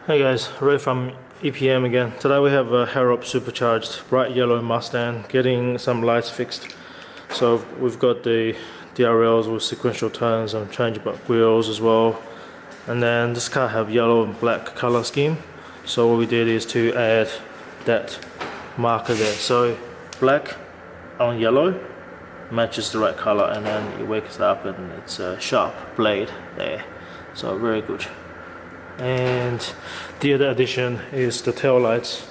Hey guys, Ray from EPM again. Today we have a Harrop supercharged bright yellow Mustang getting some lights fixed. So we've got the DRLs with sequential turns and changeable wheels as well. And then this car have yellow and black color scheme. So what we did is to add that marker there. So black on yellow matches the right color, and then it wakes up and it's a sharp blade there. So very good. And the other addition is the tail lights.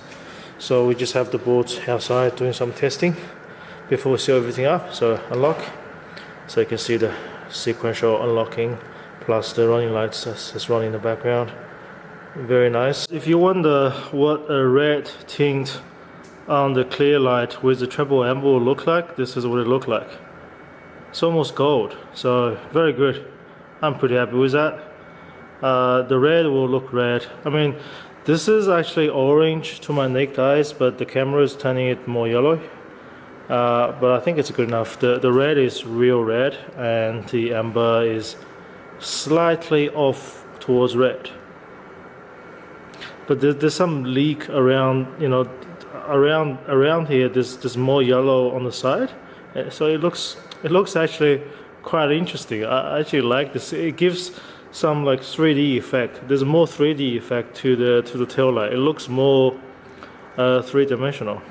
So we just have the boards outside doing some testing before we set everything up. So unlock, so you can see the sequential unlocking plus the running lights that's running in the background. Very nice. If you wonder what a red tint on the clear light with the triple amber will look like, this is what it looked like. It's almost gold, so very good. I'm pretty happy with that. The red will look red. I mean, this is actually orange to my naked eyes, but the camera is turning it more yellow. But I think it's good enough. The red is real red, and the amber is slightly off towards red. But there's some leak around, you know, around here. There's more yellow on the side, so it looks actually quite interesting. I actually like this. It gives some like 3D effect. There's more 3D effect to the tail light. It looks more three-dimensional.